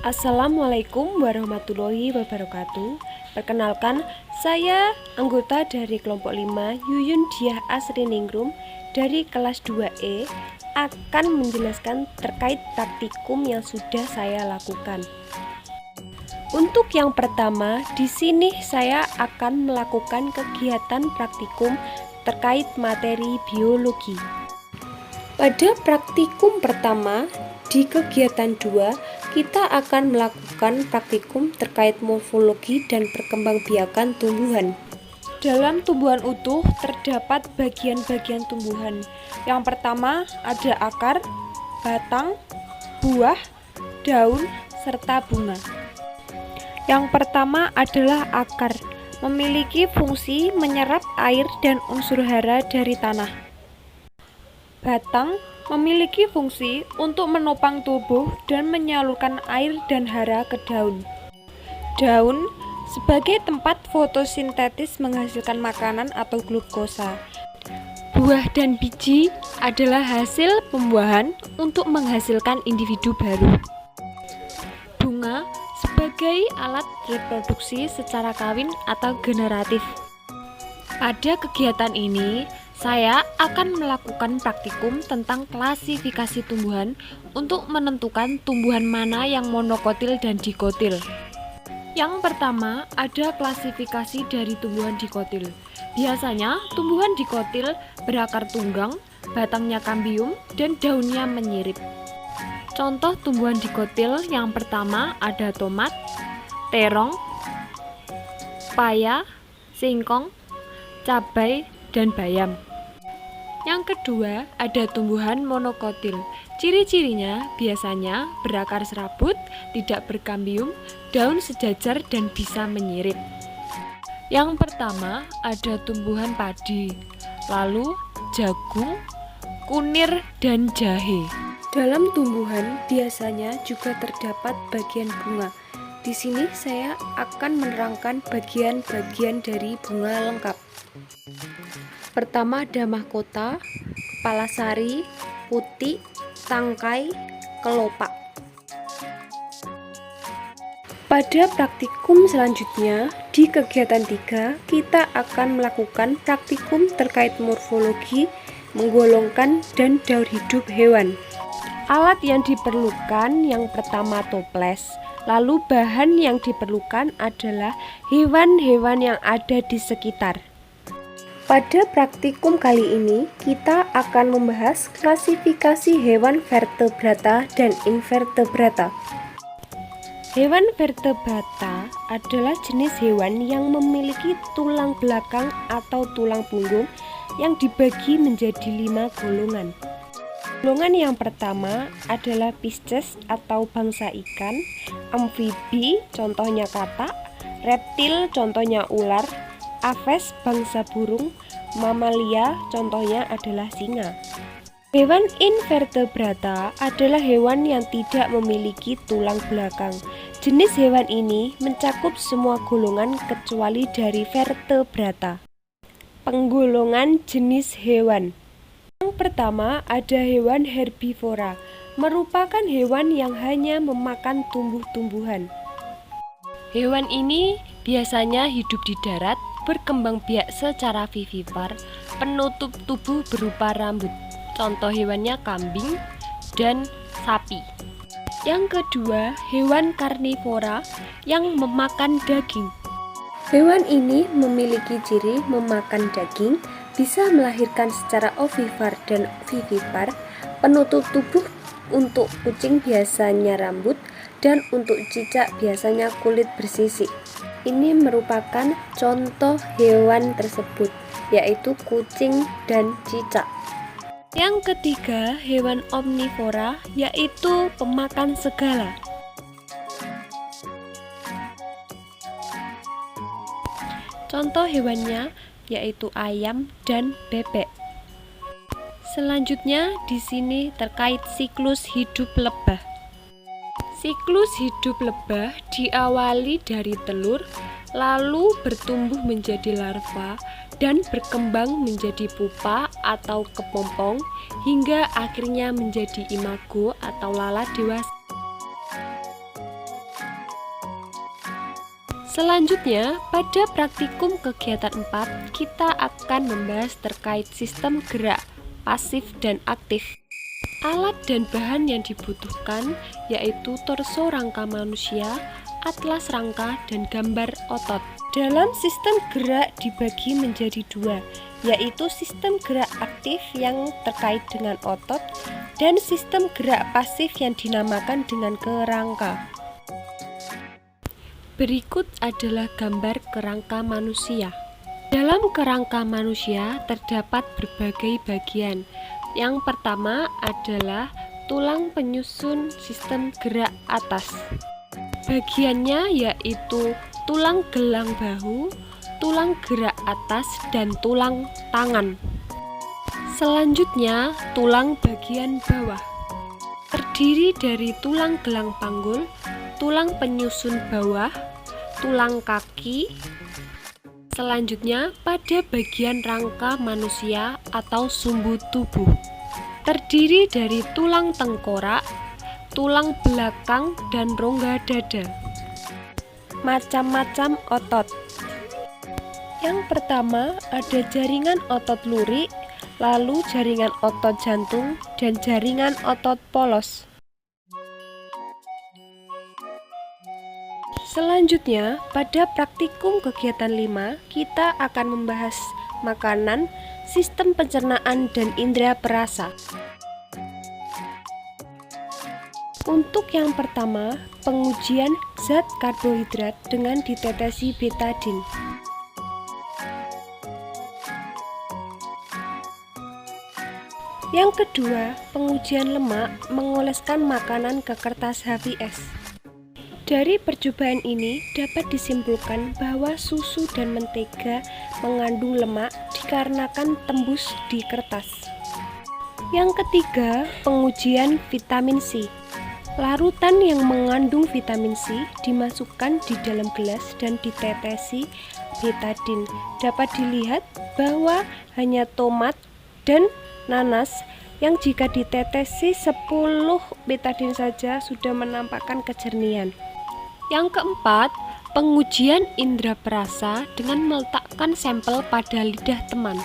Assalamualaikum warahmatullahi wabarakatuh. Perkenalkan, saya anggota dari kelompok 5 Yuyun Diah Asriningrum dari kelas 2E akan menjelaskan terkait praktikum yang sudah saya lakukan. Untuk yang pertama, di sini saya akan melakukan kegiatan praktikum terkait materi biologi. Pada praktikum pertama, di kegiatan 2, kita akan melakukan praktikum terkait morfologi dan perkembangbiakan tumbuhan. Dalam tumbuhan utuh terdapat bagian-bagian tumbuhan. Yang pertama ada akar, batang, buah, daun, serta bunga. Yang pertama adalah akar, memiliki fungsi menyerap air dan unsur hara dari tanah. Batang memiliki fungsi untuk menopang tubuh dan menyalurkan air dan hara ke daun. Daun sebagai tempat fotosintesis menghasilkan makanan atau glukosa. Buah dan biji adalah hasil pembuahan untuk menghasilkan individu baru. Bunga sebagai alat reproduksi secara kawin atau generatif. Pada kegiatan ini, saya akan melakukan praktikum tentang klasifikasi tumbuhan untuk menentukan tumbuhan mana yang monokotil dan dikotil. Yang pertama, ada klasifikasi dari tumbuhan dikotil. Biasanya, tumbuhan dikotil berakar tunggang, batangnya kambium, dan daunnya menyirip. Contoh tumbuhan dikotil yang pertama ada tomat, terong, paya, singkong, cabai, dan bayam. Yang kedua, ada tumbuhan monokotil. Ciri-cirinya biasanya berakar serabut, tidak berkambium, daun sejajar, dan bisa menyirip. Yang pertama, ada tumbuhan padi, lalu jagung, kunir, dan jahe. Dalam tumbuhan biasanya juga terdapat bagian bunga. Di sini saya akan menerangkan bagian-bagian dari bunga lengkap. Pertama ada mahkota, kepala sari, putik, tangkai, kelopak. Pada praktikum selanjutnya, di kegiatan 3, kita akan melakukan praktikum terkait morfologi, menggolongkan, dan daur hidup hewan. Alat yang diperlukan yang pertama toples, lalu bahan yang diperlukan adalah hewan-hewan yang ada di sekitar. Pada praktikum kali ini, kita akan membahas klasifikasi hewan vertebrata dan invertebrata. Hewan vertebrata adalah jenis hewan yang memiliki tulang belakang atau tulang punggung yang dibagi menjadi 5 golongan. Golongan yang pertama adalah Pisces atau bangsa ikan, amfibi, contohnya katak, reptil, contohnya ular, Aves bangsa burung, mamalia contohnya adalah singa. Hewan invertebrata adalah hewan yang tidak memiliki tulang belakang. Jenis hewan ini mencakup semua golongan kecuali dari vertebrata. Penggolongan jenis hewan. Yang pertama ada hewan herbivora, merupakan hewan yang hanya memakan tumbuh-tumbuhan. Hewan ini biasanya hidup di darat, berkembang biak secara vivipar, penutup tubuh berupa rambut. Contoh hewannya kambing dan sapi. Yang kedua, hewan karnivora yang memakan daging. Hewan ini memiliki ciri memakan daging, bisa melahirkan secara ovipar dan vivipar. Penutup tubuh untuk kucing biasanya rambut, dan untuk cicak biasanya kulit bersisik. Ini merupakan contoh hewan tersebut, yaitu kucing dan cicak. Yang ketiga, hewan omnivora, yaitu pemakan segala. Contoh hewannya yaitu ayam dan bebek. Selanjutnya di sini terkait siklus hidup lebah. Siklus hidup lebah diawali dari telur, lalu bertumbuh menjadi larva dan berkembang menjadi pupa atau kepompong hingga akhirnya menjadi imago atau lalat dewasa. Selanjutnya, pada praktikum kegiatan 4, kita akan membahas terkait sistem gerak, pasif dan aktif. Alat dan bahan yang dibutuhkan yaitu torso rangka manusia, atlas rangka, dan gambar otot. Dalam sistem gerak dibagi menjadi dua, yaitu sistem gerak aktif yang terkait dengan otot dan sistem gerak pasif yang dinamakan dengan kerangka. Berikut adalah gambar kerangka manusia. Dalam kerangka manusia terdapat berbagai bagian. Yang pertama adalah tulang penyusun sistem gerak atas. Bagiannya yaitu tulang gelang bahu, tulang gerak atas, dan tulang tangan. Selanjutnya, tulang bagian bawah. Terdiri dari tulang gelang panggul, tulang penyusun bawah, tulang kaki. Selanjutnya, pada bagian rangka manusia atau sumbu tubuh, terdiri dari tulang tengkorak, tulang belakang, dan rongga dada. Macam-macam otot. Yang pertama ada jaringan otot lurik, lalu jaringan otot jantung, dan jaringan otot polos. Selanjutnya, pada praktikum kegiatan 5, kita akan membahas makanan, sistem pencernaan, dan indera perasa. Untuk yang pertama, pengujian zat karbohidrat dengan ditetesi betadin. Yang kedua, pengujian lemak mengoleskan makanan ke kertas HVS. Dari percobaan ini dapat disimpulkan bahwa susu dan mentega mengandung lemak dikarenakan tembus di kertas. Yang ketiga, pengujian vitamin C. Larutan yang mengandung vitamin C dimasukkan di dalam gelas dan ditetesi betadin. Dapat dilihat bahwa hanya tomat dan nanas yang jika ditetesi 10 betadin saja sudah menampakkan kejernihan. Yang keempat, pengujian indera perasa dengan meletakkan sampel pada lidah teman.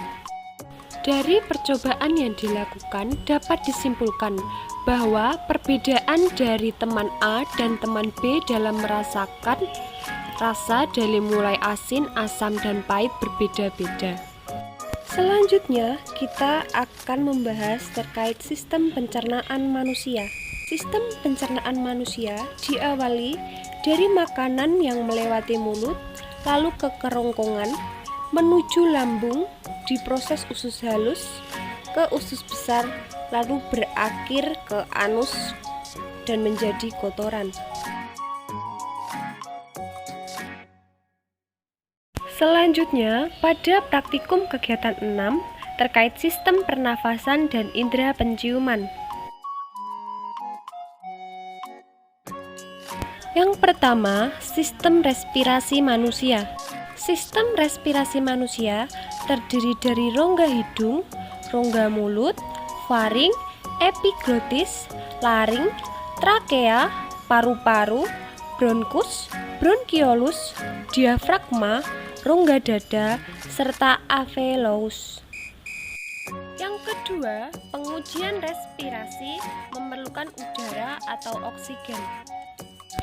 Dari percobaan yang dilakukan dapat disimpulkan bahwa perbedaan dari teman A dan teman B dalam merasakan rasa dari mulai asin, asam, dan pahit berbeda-beda. Selanjutnya, kita akan membahas terkait sistem pencernaan manusia. Sistem pencernaan manusia diawali dari makanan yang melewati mulut, lalu ke kerongkongan, menuju lambung, diproses usus halus, ke usus besar, lalu berakhir ke anus dan menjadi kotoran. Selanjutnya, pada praktikum kegiatan 6 terkait sistem pernafasan dan indera penciuman. Yang pertama, sistem respirasi manusia. Sistem respirasi manusia terdiri dari rongga hidung, rongga mulut, faring, epiglotis, laring, trakea, paru-paru, bronkus, bronkiolus, diafragma, rongga dada, serta alveolus. Yang kedua, pengujian respirasi memerlukan udara atau oksigen.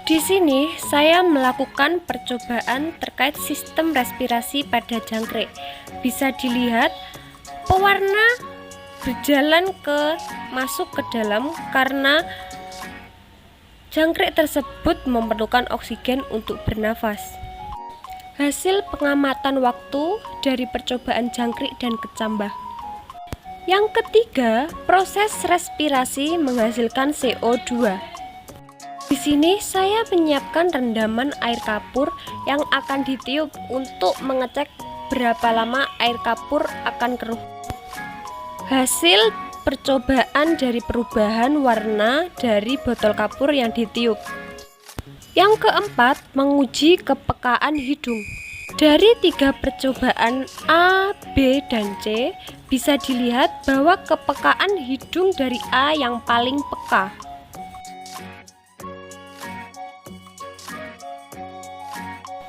Di sini saya melakukan percobaan terkait sistem respirasi pada jangkrik. Bisa dilihat pewarna berjalan masuk ke dalam karena jangkrik tersebut memerlukan oksigen untuk bernafas. Hasil pengamatan waktu dari percobaan jangkrik dan kecambah. Yang ketiga, proses respirasi menghasilkan CO2. Di sini saya menyiapkan rendaman air kapur yang akan ditiup untuk mengecek berapa lama air kapur akan keruh. Hasil percobaan dari perubahan warna dari botol kapur yang ditiup. Yang keempat, menguji kepekaan hidung. Dari 3 percobaan A, B, dan C, bisa dilihat bahwa kepekaan hidung dari A yang paling peka.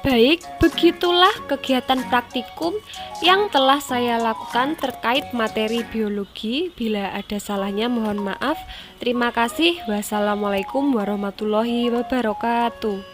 Baik, begitulah kegiatan praktikum yang telah saya lakukan terkait materi biologi. Bila ada salahnya mohon maaf. Terima kasih. Wassalamualaikum warahmatullahi wabarakatuh.